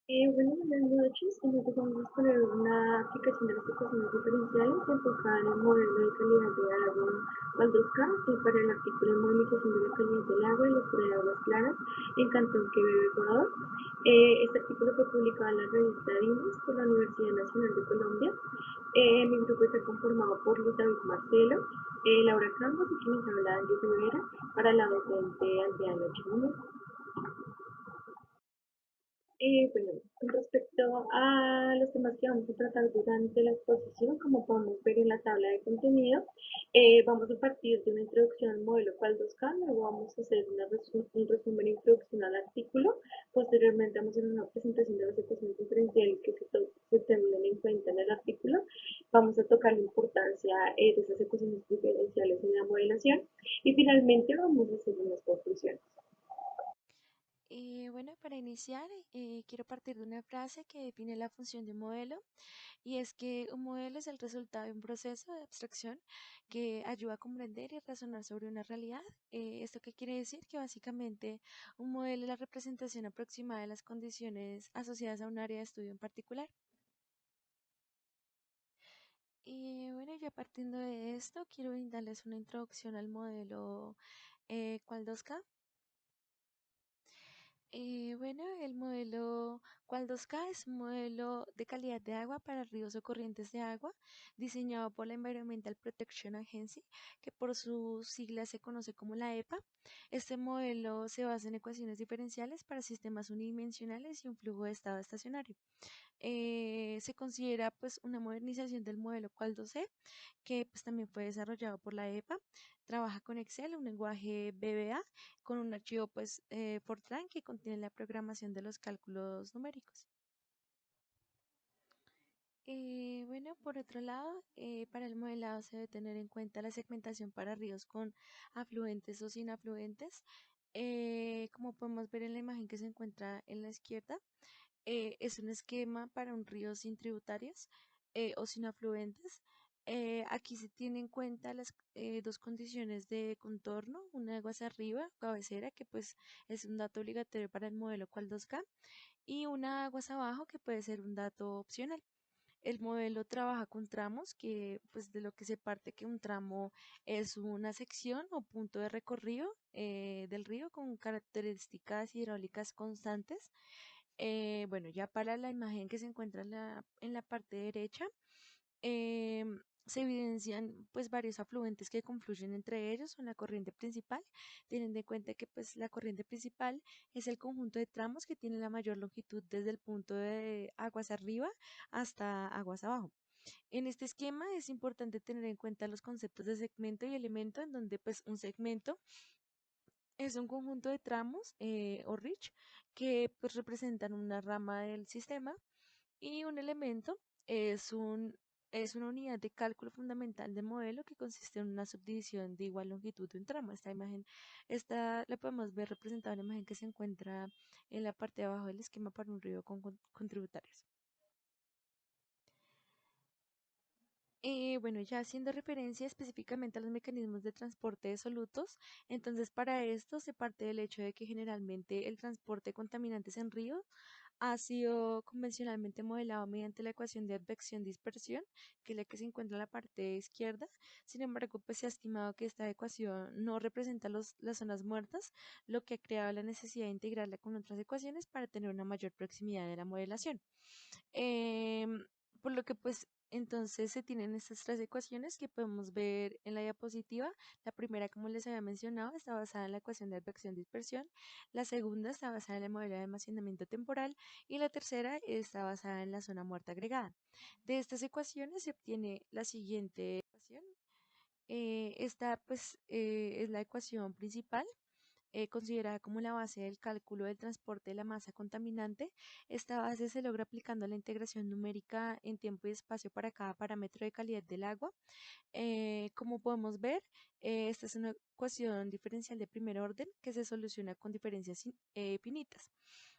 Buenas noches. En este vamos a exponer una aplicación de las ecuaciones diferenciales enfocada en el modelo de calidad de agua Valdosca para el artículo de movilización de la calidad del agua y lectura de aguas claras en Cantón Quevedo, Ecuador. Este artículo fue publicado en la revista DINIS por la Universidad Nacional de Colombia. Mi grupo está conformado por Luis David Marcelo, Laura Campos y quien nos habla Angie Rivera para la docente Adriana Chimino. Bueno, con respecto a los temas que vamos a tratar durante la exposición, como podemos ver en la tabla de contenido, vamos a partir de una introducción al modelo cual 2K, luego vamos a hacer un resumen e introducción al artículo, posteriormente vamos a hacer una presentación de las ecuaciones diferenciales que se tengan en cuenta en el artículo, vamos a tocar la importancia de esas ecuaciones diferenciales en la modelación y finalmente vamos a hacer unas conclusiones. Bueno, para iniciar, quiero partir de una frase que define la función de un modelo y es que un modelo es el resultado de un proceso de abstracción que ayuda a comprender y razonar sobre una realidad. ¿Esto qué quiere decir? Que básicamente un modelo es la representación aproximada de las condiciones asociadas a un área de estudio en particular. Y bueno, ya partiendo de esto, quiero brindarles una introducción al modelo Cual 2K. Bueno, el modelo Cual 2K es un modelo de calidad de agua para ríos o corrientes de agua diseñado por la Environmental Protection Agency, que por sus siglas se conoce como la EPA. Este modelo se basa en ecuaciones diferenciales para sistemas unidimensionales y un flujo de estado estacionario. Se considera pues una modernización del modelo Cual 2C, que pues también fue desarrollado por la EPA. Trabaja con Excel, un lenguaje VBA, con un archivo pues Fortran que contiene la programación de los cálculos numéricos. Bueno, por otro lado, para el modelado se debe tener en cuenta la segmentación para ríos con afluentes o sin afluentes. Como podemos ver en la imagen que se encuentra en la izquierda, es un esquema para un río sin tributarios o sin afluentes. Aquí se tienen en cuenta las dos condiciones de contorno, una de aguas arriba, cabecera, que pues es un dato obligatorio para el modelo Cual 2K, y una aguas abajo, que puede ser un dato opcional. El modelo trabaja con tramos, que pues de lo que se parte que un tramo es una sección o punto de recorrido del río con características hidráulicas constantes. Bueno, ya para la imagen que se encuentra en la parte derecha, se evidencian pues varios afluentes que confluyen entre ellos en la corriente principal, teniendo en cuenta que pues la corriente principal es el conjunto de tramos que tiene la mayor longitud desde el punto de aguas arriba hasta aguas abajo. En este esquema es importante tener en cuenta los conceptos de segmento y elemento, en donde pues un segmento es un conjunto de tramos o ridge que pues representan una rama del sistema y un elemento es es una unidad de cálculo fundamental de modelo que consiste en una subdivisión de igual longitud de un tramo. Esta imagen, esta la podemos ver representada en la imagen que se encuentra en la parte de abajo del esquema para un río con tributarios. Bueno, ya haciendo referencia específicamente a los mecanismos de transporte de solutos, entonces para esto se parte del hecho de que generalmente el transporte de contaminantes en ríos ha sido convencionalmente modelado mediante la ecuación de advección-dispersión, que es la que se encuentra en la parte izquierda. Sin embargo, pues se ha estimado que esta ecuación no representa las zonas muertas, lo que ha creado la necesidad de integrarla con otras ecuaciones para tener una mayor proximidad de la modelación. Em, por lo que pues entonces se tienen estas tres ecuaciones que podemos ver en la diapositiva. La primera, como les había mencionado, está basada en la ecuación de advección-dispersión. La segunda está basada en el modelo de almacenamiento temporal y la tercera está basada en la zona muerta agregada. De estas ecuaciones se obtiene la siguiente ecuación. Esta pues es la ecuación principal, considerada como la base del cálculo del transporte de la masa contaminante. Esta base se logra aplicando la integración numérica en tiempo y espacio para cada parámetro de calidad del agua. Como podemos ver, esta es una ecuación diferencial de primer orden que se soluciona con diferencias finitas.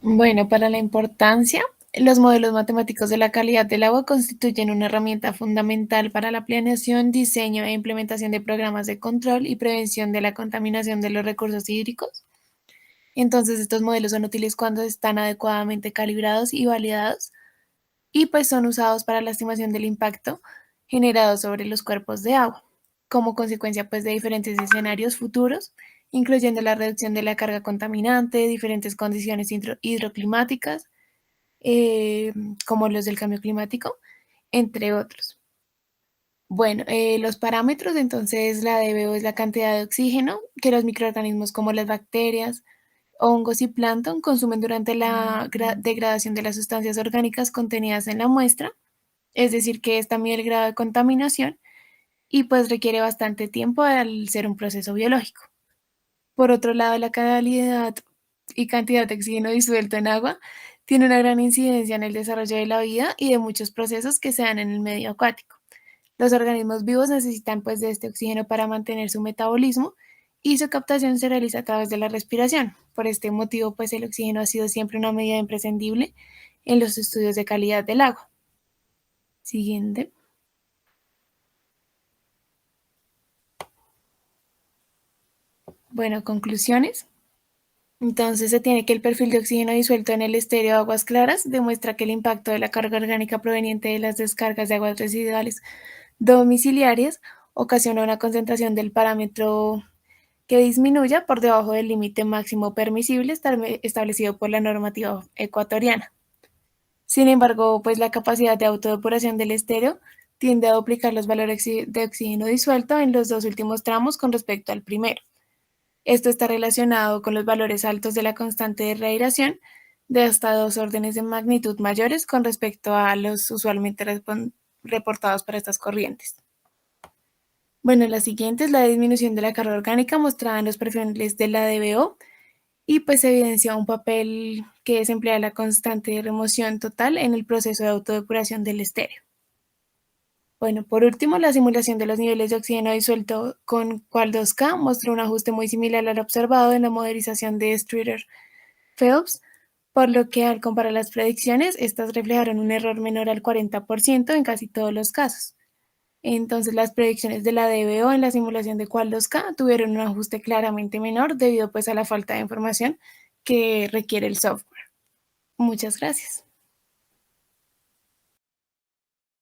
Bueno, para la importancia, los modelos matemáticos de la calidad del agua constituyen una herramienta fundamental para la planeación, diseño e implementación de programas de control y prevención de la contaminación de los recursos hídricos. Entonces, estos modelos son útiles cuando están adecuadamente calibrados y validados y pues son usados para la estimación del impacto generado sobre los cuerpos de agua, como consecuencia pues de diferentes escenarios futuros, incluyendo la reducción de la carga contaminante, diferentes condiciones hidroclimáticas, eh, como los del cambio climático, entre otros. Bueno, los parámetros, entonces la DBO es la cantidad de oxígeno que los microorganismos como las bacterias, hongos y plancton consumen durante la degradación de las sustancias orgánicas contenidas en la muestra, es decir, que es también el grado de contaminación y pues requiere bastante tiempo al ser un proceso biológico. Por otro lado, la calidad y cantidad de oxígeno disuelto en agua tiene una gran incidencia en el desarrollo de la vida y de muchos procesos que se dan en el medio acuático. Los organismos vivos necesitan pues de este oxígeno para mantener su metabolismo y su captación se realiza a través de la respiración. Por este motivo, pues el oxígeno ha sido siempre una medida imprescindible en los estudios de calidad del agua. Siguiente. Bueno, conclusiones. Entonces se tiene que el perfil de oxígeno disuelto en el estéreo de aguas claras demuestra que el impacto de la carga orgánica proveniente de las descargas de aguas residuales domiciliarias ocasiona una concentración del parámetro que disminuya por debajo del límite máximo permisible establecido por la normativa ecuatoriana. Sin embargo, pues la capacidad de autodepuración del estéreo tiende a duplicar los valores de oxígeno disuelto en los dos últimos tramos con respecto al primero. Esto está relacionado con los valores altos de la constante de reaeración de hasta 2 órdenes de magnitud mayores con respecto a los usualmente reportados para estas corrientes. Bueno, la siguiente es la disminución de la carga orgánica mostrada en los perfiles de la DBO y pues evidencia un papel que desemplea la constante de remoción total en el proceso de autodepuración del estéreo. Bueno, por último, la simulación de los niveles de oxígeno disuelto con Qual2K mostró un ajuste muy similar al observado en la modelización de Streeter-Phelps, por lo que al comparar las predicciones, estas reflejaron un error menor al 40% en casi todos los casos. Entonces, las predicciones de la DBO en la simulación de Qual2K tuvieron un ajuste claramente menor debido pues a la falta de información que requiere el software. Muchas gracias.